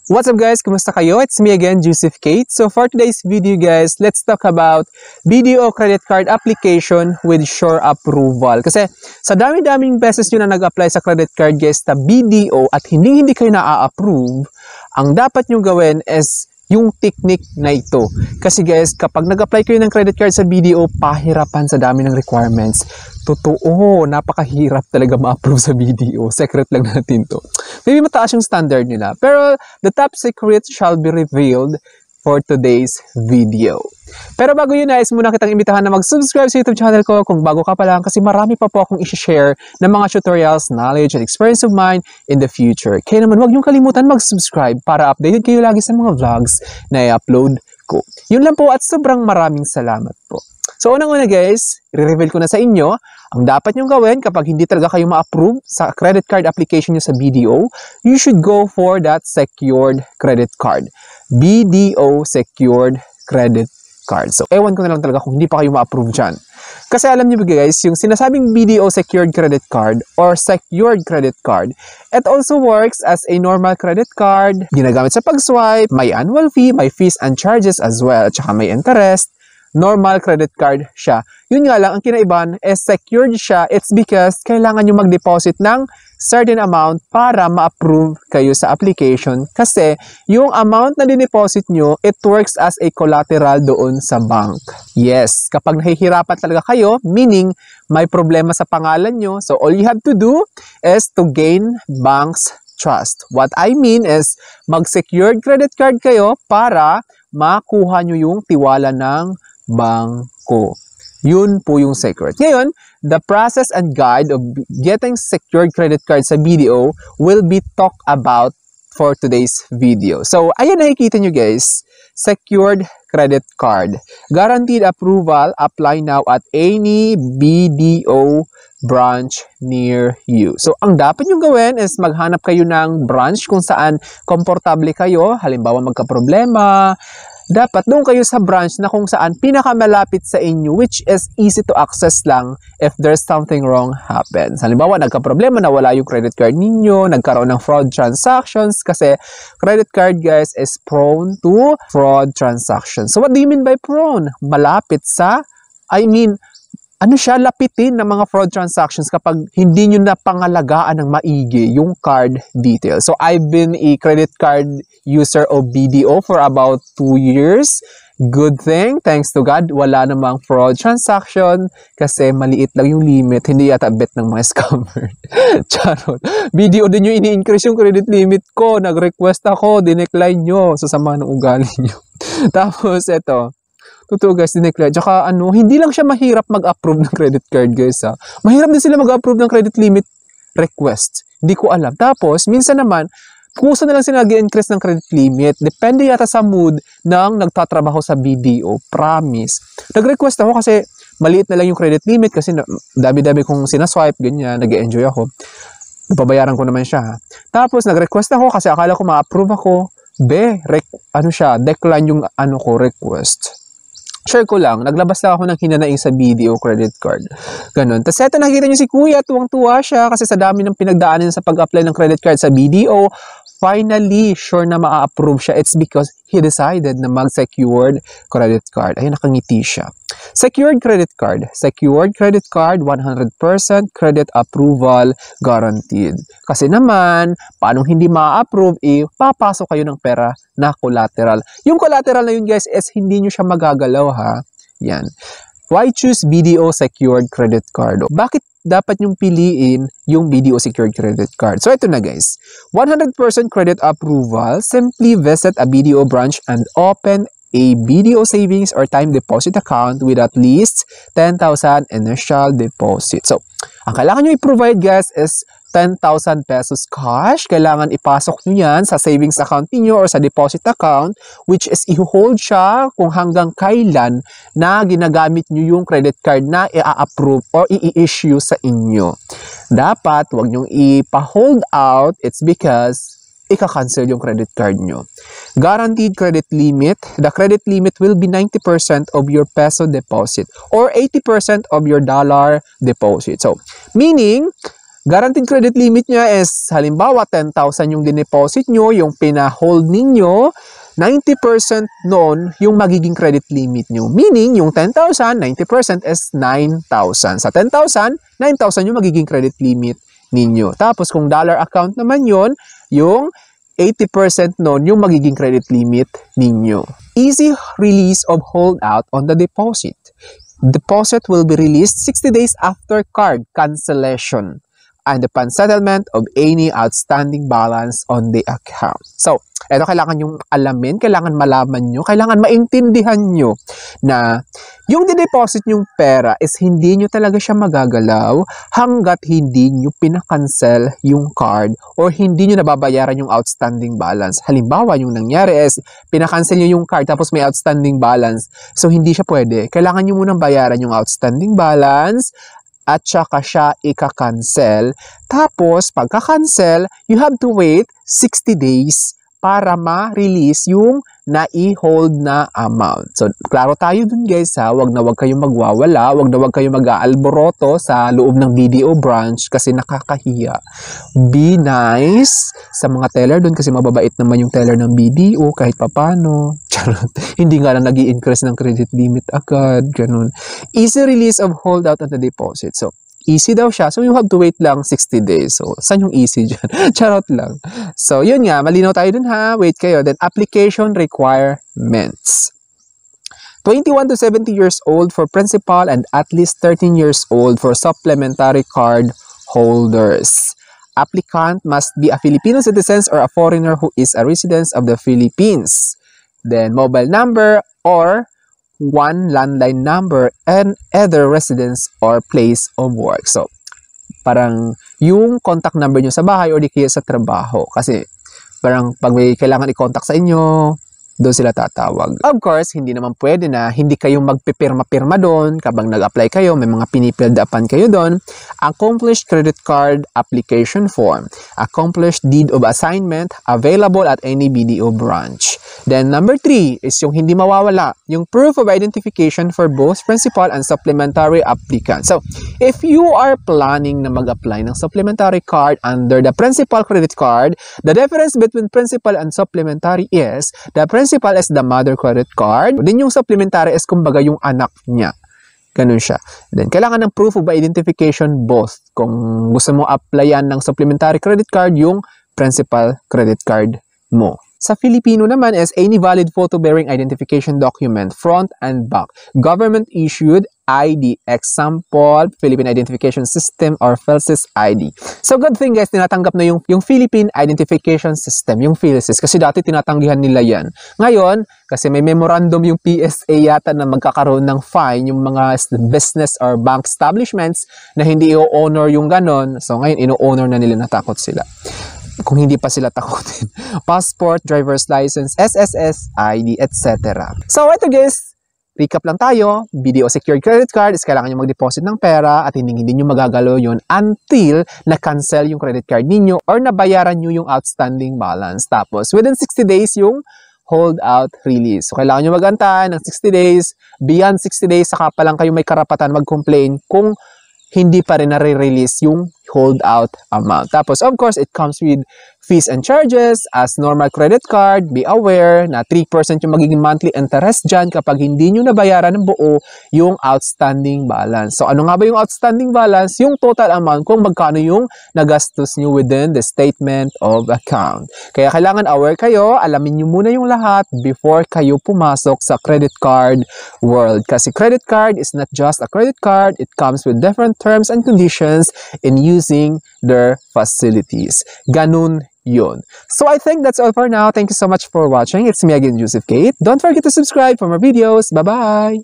What's up guys? Kumusta kayo? It's me again, Joseph Kate. So for today's video guys, let's talk about BDO credit card application with sure approval. Kasi sa dami-daming beses nyo na nag-apply sa credit card guys na BDO at hindi kayo na-approve, ang dapat nyo gawin is yung technique na ito. Kasi guys, kapag nag-apply kayo ng credit card sa BDO, pahirapan sa dami ng requirements. Totoo, napakahirap talaga ma-approve sa BDO. Secret lang natin to. Maybe mataas yung standard nila. Pero the top secret shall be revealed for today's video. Pero bago yun guys, muna kitang imbitahan na mag-subscribe sa YouTube channel ko kung bago ka pa lang kasi marami pa po akong i-share ng mga tutorials, knowledge, and experience of mine in the future. Kaya naman huwag niyong kalimutan mag-subscribe para updated kayo lagi sa mga vlogs na i-upload ko. Yun lang po at sobrang maraming salamat po. So unang-una guys, i-reveal ko na sa inyo ang dapat nyong gawin kapag hindi talaga kayo ma-approve sa credit card application nyo sa BDO, you should go for that secured credit card. BDO secured credit card. So ewan ko na lang talaga kung hindi pa kayo ma-approve dyan. Kasi alam niyo guys, yung sinasabing BDO secured credit card or secured credit card, it also works as a normal credit card. Ginagamit sa pag-swipe, may annual fee, may fees and charges as well, at saka may interest. Normal credit card siya. Yun nga lang, ang kinaibahan is secured siya. It's because kailangan nyo mag-deposit ng certain amount para ma-approve kayo sa application. Kasi yung amount na dineposit nyo, it works as a collateral doon sa bank. Yes, kapag nahihirapan talaga kayo, meaning may problema sa pangalan nyo, so all you have to do is to gain bank's trust. What I mean is, mag-secured credit card kayo para makuha nyo yung tiwala ng bangko. Yun po yung secret. Ngayon, the process and guide of getting secured credit card sa BDO will be talked about for today's video. So, ayan nakikita nyo guys, secured credit card. Guaranteed approval, apply now at any BDO branch near you. So, ang dapat nyo gawin is maghanap kayo ng branch kung saan komportable kayo. Halimbawa, magka-problema, dapat doon kayo sa branch na kung saan pinakamalapit sa inyo, which is easy to access lang if there's something wrong happens. Halimbawa, nagka-problema na wala yung credit card ninyo, nagkaroon ng fraud transactions kasi credit card guys is prone to fraud transactions. So what do you mean by prone? Malapit sa, ano siya, lapitin ng mga fraud transactions kapag hindi nyo na pangalagaan ng maigi yung card details. So, I've been a credit card user of BDO for about 2 years. Good thing, thanks to God, wala namang fraud transaction kasi maliit lang yung limit. Hindi yata bet ng mga scammer. Charot. BDO din yung ini-increase yung credit limit ko. Nag-request ako, dinecline nyo. Sasama ng ugali nyo. Tapos, eto. Totoo guys, dineclare. Tsaka hindi lang siya mahirap mag-approve ng credit card guys ha. Mahirap din sila mag-approve ng credit limit request. Hindi ko alam. Tapos, minsan naman, kusa na lang sila nag-increase ng credit limit. Depende yata sa mood ng nagtatrabaho sa BDO. Promise. Nag-request ako kasi maliit na lang yung credit limit kasi dami-dami kong sinaswipe, ganyan, nag-enjoy ako. Napabayaran ko naman siya ha. Tapos, nag-request ako kasi akala ko ma-approve ako. Decline yung request. Share ko lang, naglabas lang ako ng hinanaing sa BDO credit card. Ganon. Tapos eto nakikita nyo si Kuya, tuwang-tuwa siya kasi sa dami ng pinagdaanan sa pag-apply ng credit card sa BDO, finally, sure na ma-approve siya. It's because he decided na mag-secured credit card. Ayun, nakangiti siya. Secured credit card. Secured credit card, 100% credit approval guaranteed. Kasi naman, paano hindi ma-approve, papasok kayo ng pera na collateral. Yung collateral na yun guys is hindi nyo siya magagalaw ha. Yan. Why choose BDO secured credit card? Bakit dapat nyong piliin yung BDO secured credit card? So ito na guys. 100% credit approval. Simply visit a BDO branch and open a BDO savings or time deposit account with at least 10,000 initial deposit. So, ang kailangan nyo i-provide guys is 10,000 pesos cash. Kailangan ipasok nyo yan sa savings account niyo or sa deposit account, which is i-hold siya kung hanggang kailan na ginagamit nyo yung credit card na i-approve or i-issue sa inyo. Dapat, huwag nyong ipa-hold out. It's because ika-cancel yung credit card nyo. Guaranteed credit limit. The credit limit will be 90% of your peso deposit or 80% of your dollar deposit. So, meaning, Guaranteed credit limit niya is halimbawa 10,000 yung dineposit nyo, yung pina-hold ninyo, 90% noon yung magiging credit limit nyo. Meaning, yung 10,000, 90% is 9,000. Sa 10,000, 9,000 yung magiging credit limit ninyo. Tapos, kung dollar account naman yon, yung 80% noon yung magiging credit limit ninyo. Easy release of holdout on the deposit. Deposit will be released 60 days after card cancellation and upon settlement of any outstanding balance on the account. So, ito kailangan yung alamin, kailangan malaman nyo, kailangan maintindihan nyo na yung dineposit nyong pera is hindi nyo talaga siya magagalaw hanggat hindi nyo pinakancel yung card or hindi nyo nababayaran yung outstanding balance. Halimbawa, yung nangyari is pinakancel nyo yung card tapos may outstanding balance. So, hindi siya pwede. Kailangan nyo munang bayaran yung outstanding balance at saka siya ika-cancel. Tapos, pagka-cancel, you have to wait 60 days para ma-release yung na-i-hold na amount. So, klaro tayo dun guys ha, wag kayong magwawala, wag kayong mag-aalboroto sa loob ng BDO branch kasi nakakahiya. Be nice sa mga teller dun kasi mababait naman yung teller ng BDO kahit papano. Hindi nga lang nag-i-increase ng credit limit agad, ganun. Easy release of holdout on the deposit. So, easy daw siya. So, you have to wait lang 60 days. So, saan yung easy dyan? Charot lang. So, yun nga. Malinaw tayo dun ha. Wait kayo. Then, application requirements. 21 to 70 years old for principal and at least 13 years old for supplementary card holders. Applicant must be a Filipino citizen or a foreigner who is a resident of the Philippines. Then, mobile number or one landline number and other residence or place of work. So, parang yung contact number nyo sa bahay or di kaya sa trabaho. Kasi, parang pag may kailangan i-contact sa inyo, doon sila tatawag. Of course, hindi naman pwede na hindi kayong magpipirma-pirma doon kapag nag-apply kayo, may mga pinipildapan kayo doon. Accomplished credit card application form. Accomplished deed of assignment available at any BDO branch. Then number 3 is yung hindi mawawala, yung proof of identification for both principal and supplementary applicant. So, if you are planning na mag-apply ng supplementary card under the principal credit card, the difference between principal and supplementary is the principal is the mother credit card. Then yung supplementary is kumbaga yung anak niya. Ganun siya. Then kailangan ng proof of identification both. Kung gusto mo applyan ng supplementary credit card, yung principal credit card mo. Sa Filipino naman is any valid photo-bearing identification document, front and back. Government issued ID, example, Philippine Identification System or PhilSys ID. So good thing guys, tinatanggap na yung Philippine Identification System, yung PhilSys, kasi dati tinatanggihan nila yan. Ngayon, kasi may memorandum yung PSA yata na magkakaroon ng fine yung mga business or bank establishments na hindi i-honor yung ganon. So ngayon, ino-honor na nila, natakot sila. Kung hindi pa sila takutin. Passport, driver's license, SSS, ID, etc. So, ito guys, recap lang tayo. BDO Secured Credit Card is kailangan nyo mag-deposit ng pera at hindi nyo magagalaw yun until na-cancel yung credit card ninyo or nabayaran nyo yung outstanding balance. Tapos, within 60 days yung hold-out release. So, kailangan nyo mag-antay ng 60 days. Beyond 60 days, saka pa lang kayo may karapatan mag-complain kung hindi pa rin nare-release yung hold-out amount. Tapos, of course, it comes with fees and charges. As normal credit card, be aware na 3% yung magiging monthly interest dyan kapag hindi nyo nabayaran ng buo yung outstanding balance. So, ano nga ba yung outstanding balance? Yung total amount kung magkano yung nagastos nyo within the statement of account. Kaya kailangan aware kayo, alamin nyo muna yung lahat before kayo pumasok sa credit card world. Kasi credit card is not just a credit card. It comes with different terms and conditions in using their facilities. Ganun yun. So I think that's all for now. Thank you so much for watching. It's me again, Joseph Kate. Don't forget to subscribe for more videos. Bye-bye!